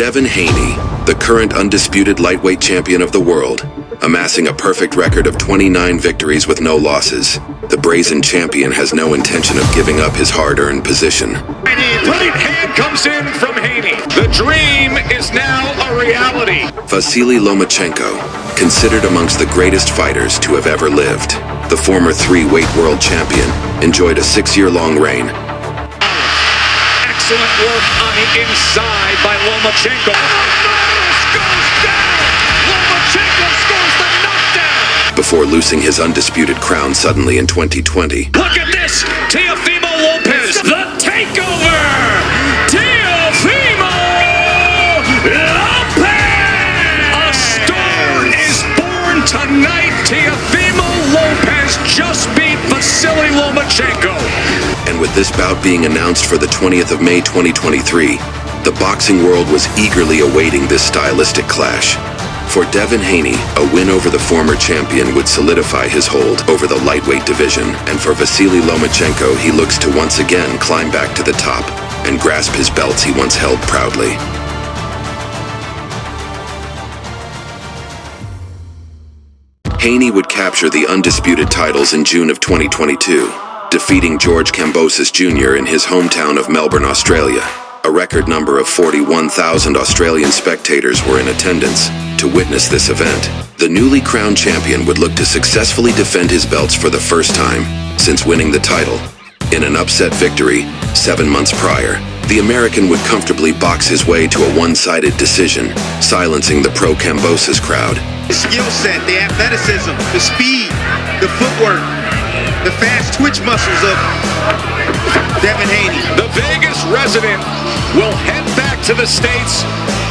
Devin Haney, the current undisputed lightweight champion of the world, amassing a perfect record of 29 victories with no losses. The brazen champion has no intention of giving up his hard-earned position. Right hand comes in from Haney. The dream is now a reality. Vasiliy Lomachenko, considered amongst the greatest fighters to have ever lived, the former three-weight world champion, enjoyed a 6-year-long reign. Excellent work on the inside by Lomachenko. Goes down. Lomachenko scores the knockdown. Before losing his undisputed crown suddenly in 2020. Look at this. Teofimo Lopez, the takeover. Teofimo Lopez. A star is born tonight. Teofimo Lopez just beat Vasiliy Lomachenko. And with this bout being announced for the 20th of May 2023, the boxing world was eagerly awaiting this stylistic clash. For Devin Haney, a win over the former champion would solidify his hold over the lightweight division, and for Vasiliy Lomachenko, he looks to once again climb back to the top and grasp his belts he once held proudly. Haney would capture the undisputed titles in June of 2022, defeating George Kambosos Jr. in his hometown of Melbourne, Australia. A record number of 41,000 Australian spectators were in attendance to witness this event. The newly crowned champion would look to successfully defend his belts for the first time since winning the title. In an upset victory 7 months prior, the American would comfortably box his way to a one-sided decision, silencing the pro-Kambosos crowd. The skill set, the athleticism, the speed, the footwork, the fast twitch muscles of Devin Haney. The Vegas resident will head back to the States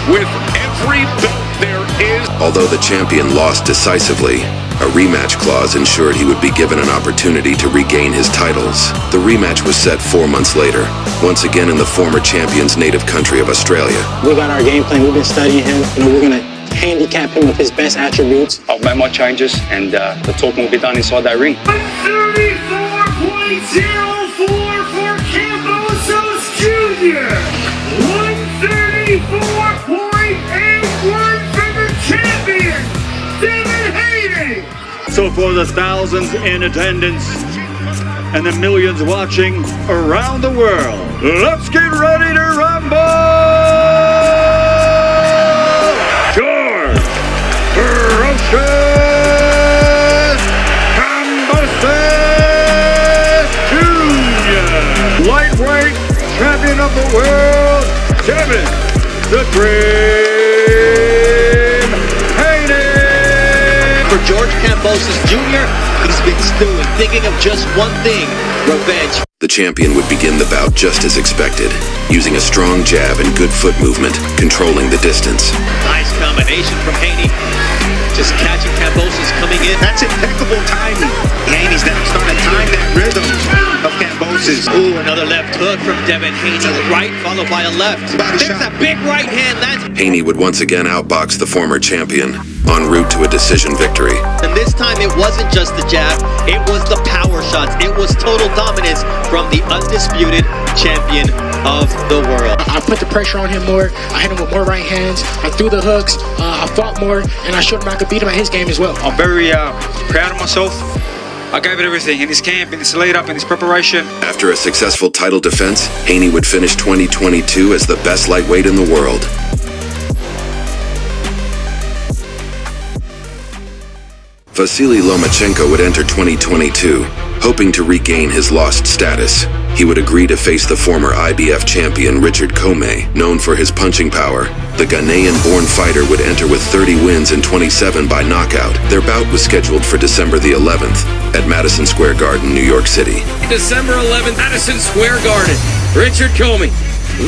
with every belt there is. Although the champion lost decisively, a rematch clause ensured he would be given an opportunity to regain his titles. The rematch was set 4 months later, once again in the former champion's native country of Australia. We got our game plan. We've been studying him. We're going to handicap him with his best attributes. I'll make my changes, and the talking will be done inside that ring. 134.04 for Kambosos Jr. 134.81 for the champion, Devin Haney. So for the thousands in attendance and the millions watching around the world, let's get ready to rumble! George Ferocious Kambosos Jr. Lightweight champion of the world, Devin the Dream Haney. For George Kambosos Jr., he's been stewing, thinking of just one thing: revenge. The champion would begin the bout just as expected, using a strong jab and good foot movement, controlling the distance. Nice combination from Haney. Just catching Kambosos coming in. That's impeccable timing. Haney's now starting to time that rhythm of Kambosos. Ooh, another left hook from Devin Haney. Right followed by a left. There's a big right hand. Haney would once again outbox the former champion, en route to a decision victory. And this time it wasn't just the jab, it was the power shots. It was total dominance from the undisputed champion of the world. I put the pressure on him more. I hit him with more right hands. I threw the hooks. I fought more, and I showed him I could beat him at his game as well. I'm very proud of myself. I gave it everything in this camp, in this lead-up, in this preparation. After a successful title defense, Haney would finish 2022 as the best lightweight in the world. Vasiliy Lomachenko would enter 2022, hoping to regain his lost status. He would agree to face the former IBF champion Richard Comey, known for his punching power. The Ghanaian-born fighter would enter with 30 wins and 27 by knockout. Their bout was scheduled for December the 11th at Madison Square Garden, New York City. December 11th, Madison Square Garden. Richard Comey,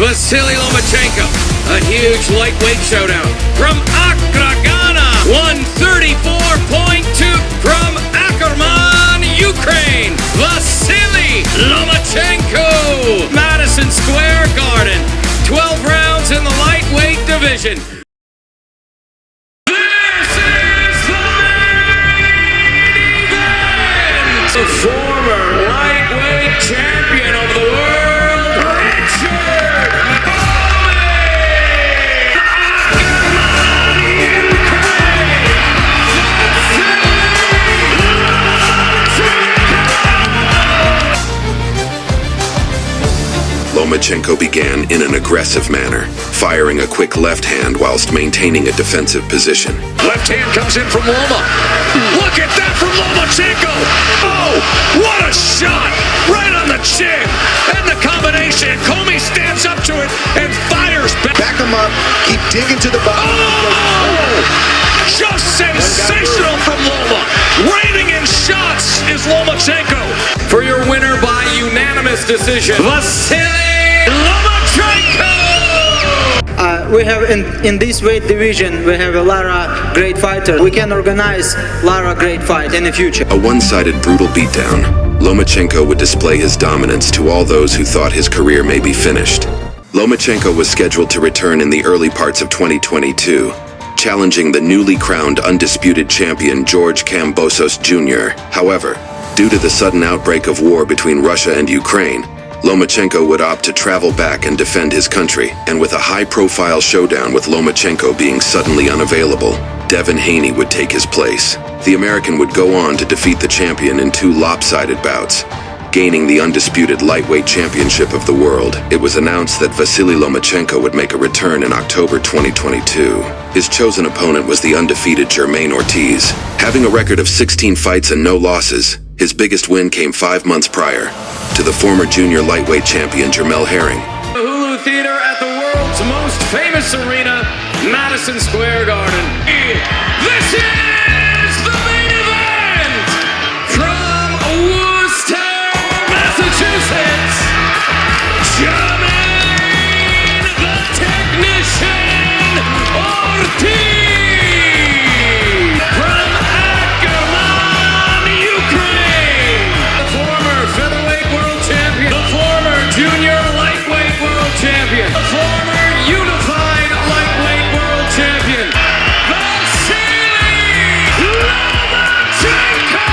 Vasiliy Lomachenko, a huge lightweight showdown from Accra, Ghana. 134.2 from Ackerman, Ukraine. Vasiliy Lomachenko, Madison Square Garden. 12 rounds in the lightweight division. This is the main event. The former lightweight champion of the world, Richard Comey. Lomachenko began in an aggressive manner, firing a quick left hand whilst maintaining a defensive position. Left hand comes in from Loma. Look at that from Lomachenko. Oh, what a shot. Right on the chin. And the combination. Comey stands up to it and fires back. Back him up. Keep digging to the bottom. Oh, just sensational from Loma. Raining in shots is Lomachenko. For your winner by unanimous decision, Vasiliy Lomachenko! We have in this weight division, we have a lot of great fighters. We can organize a lot of great fight in the future. A one-sided brutal beatdown, Lomachenko would display his dominance to all those who thought his career may be finished. Lomachenko was scheduled to return in the early parts of 2022, challenging the newly crowned undisputed champion George Kambosos Jr. However, due to the sudden outbreak of war between Russia and Ukraine, Lomachenko would opt to travel back and defend his country, and with a high-profile showdown with Lomachenko being suddenly unavailable, Devin Haney would take his place. The American would go on to defeat the champion in 2 lopsided bouts, gaining the undisputed lightweight championship of the world. It was announced that Vasiliy Lomachenko would make a return in October 2022. His chosen opponent was the undefeated Germain Ortiz. Having a record of 16 fights and no losses, his biggest win came 5 months prior, to the former junior lightweight champion Jermell Herring. The Hulu Theater at the world's most famous arena, Madison Square Garden. This is the main event from Worcester, Massachusetts. Jermain the Technician Ortiz from Ackerman, Ukraine. The former featherweight world champion, the former junior lightweight world champion, the former unified lightweight world champion, Vasiliy Lomachenko!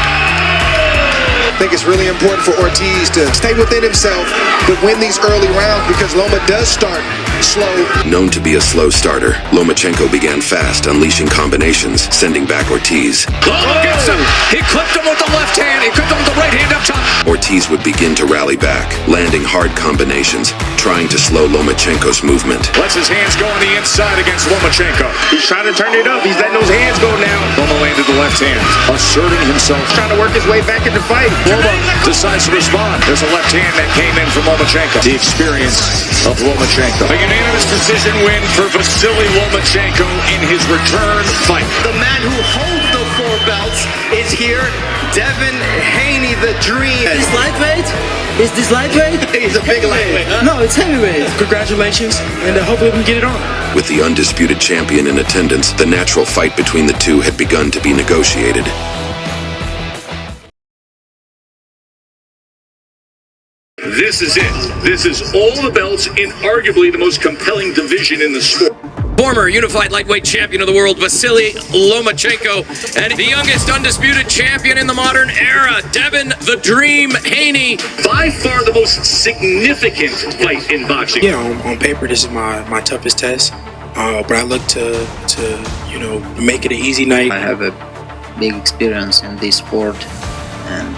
I think it's really important for Ortiz to stay within himself, but win these early rounds because Loma does start slow. Known to be a slow starter, Lomachenko began fast, unleashing combinations, sending back Ortiz. Loma gets him. He clipped him with the left hand. He clipped him with the right hand up top. Ortiz would begin to rally back, landing hard combinations, trying to slow Lomachenko's movement. Lets his hands go on the inside against Lomachenko. He's trying to turn it up. He's letting those hands go now. Loma landed the left hand, asserting himself, trying to work his way back into fight. Loma decides to respond. There's a left hand that came in from Lomachenko. The experience of Lomachenko. A unanimous decision win for Vasiliy Lomachenko in his return fight. The man who holds the 4 belts is here, Devin Haney, the Dream. Is this lightweight? Is this lightweight? He's a big lightweight. No, it's heavyweight. Congratulations, and hopefully we can get it on. With the undisputed champion in attendance, the natural fight between the two had begun to be negotiated. This is it. This is all the belts in arguably the most compelling division in the sport. Former unified lightweight champion of the world, Vasiliy Lomachenko, and the youngest undisputed champion in the modern era, Devin the Dream Haney. By far the most significant fight in boxing. Yeah, on paper, this is my toughest test. But I look to make it an easy night. I have a big experience in this sport, and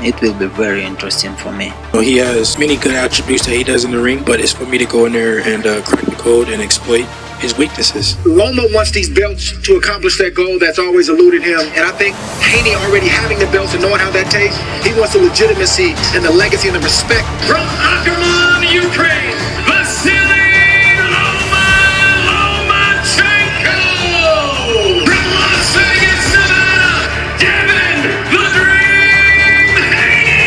it will be very interesting for me. So he has many good attributes that he does in the ring, but it's for me to go in there and crack the code and exploit his weaknesses. Loma wants these belts to accomplish that goal that's always eluded him, and I think Haney already having the belts and knowing how that tastes, he wants the legitimacy and the legacy and the respect. From Ackerman, Ukraine, Vasiliy Lomachenko! From Las Vegas, Nevada, Devin the Dream Haney!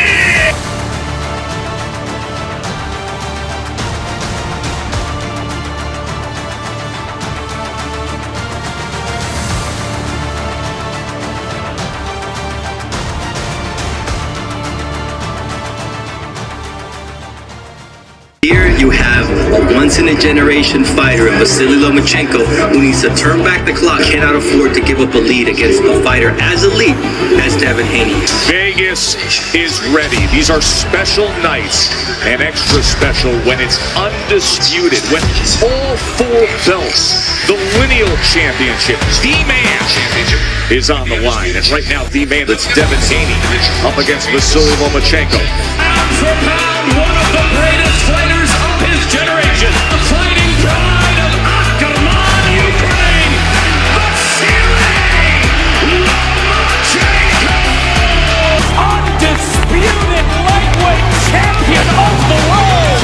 Here you have a once-in-a-generation fighter in Vasiliy Lomachenko who needs to turn back the clock, cannot afford to give up a lead against a fighter as elite as Devin Haney. Vegas is ready. These are special nights, and extra special when it's undisputed, when all 4 belts, the lineal championship, the man is on the line. And right now, the man, that's Devin Haney up against Vasiliy Lomachenko. Pound for pound, one of the greatest fighters of his decision. The fighting pride of Ukraine, Vasiliy Lomachenko, undisputed lightweight champion of the world,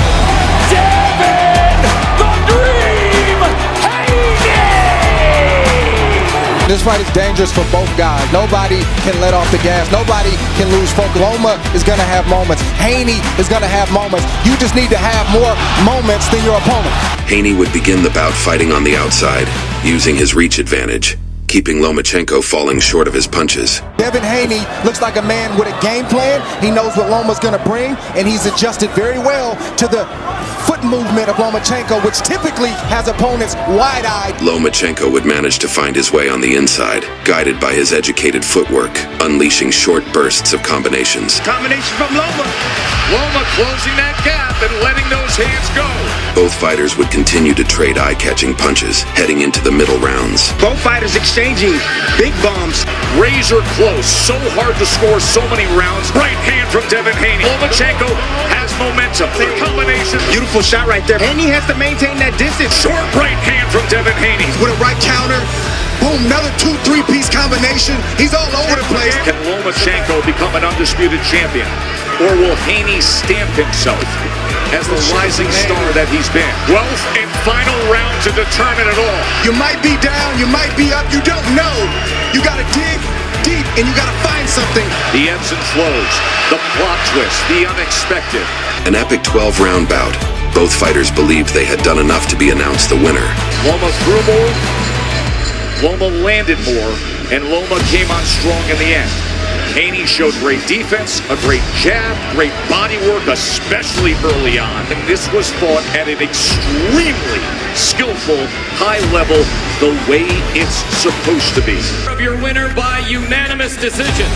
Devin the Dream Haney. This fight is dangerous for both guys. Nobody can let off the gas. Nobody can lose focus. Loma is going to have moments. Haney is going to have moments. You just need to have more moments than your opponent. Haney would begin the bout fighting on the outside, using his reach advantage, keeping Lomachenko falling short of his punches. Devin Haney looks like a man with a game plan. He knows what Loma's going to bring, and he's adjusted very well to the foot movement of Lomachenko, which typically has opponents wide-eyed. Lomachenko would manage to find his way on the inside, guided by his educated footwork, unleashing short bursts of combinations. Combination from Loma. Loma closing that gap and letting those hands go. Both fighters would continue to trade eye-catching punches, heading into the middle rounds. Both fighters exchanging big bombs. Razor close. So hard to score so many rounds. Right hand from Devin Haney. Lomachenko has momentum. The combination. Beautiful shot right there. Haney has to maintain that distance. Short right hand from Devin Haney. With a right counter. Boom, another 2-3-piece combination. He's all over the place. Can Lomachenko become an undisputed champion? Or will Haney stamp himself as the rising star that he's been? 12th and final round to determine it all. You might be down, you might be up, you don't know. You gotta dig deep and you gotta find something. The ebbs and flows, the plot twist, the unexpected. An epic 12-round bout. Both fighters believed they had done enough to be announced the winner. Loma threw more, Loma landed more, and Loma came on strong in the end. Haney showed great defense, a great jab, great body work, especially early on. And this was fought at an extremely skillful, high level, the way it's supposed to be. Of your winner by unanimous decision,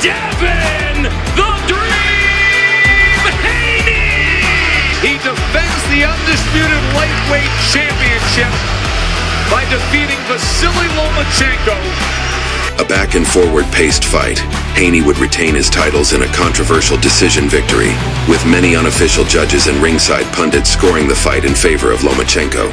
Devin the Dream Haney. He defends the undisputed lightweight championship by defeating Vasiliy Lomachenko. A back and forward paced fight, Haney would retain his titles in a controversial decision victory, with many unofficial judges and ringside pundits scoring the fight in favor of Lomachenko.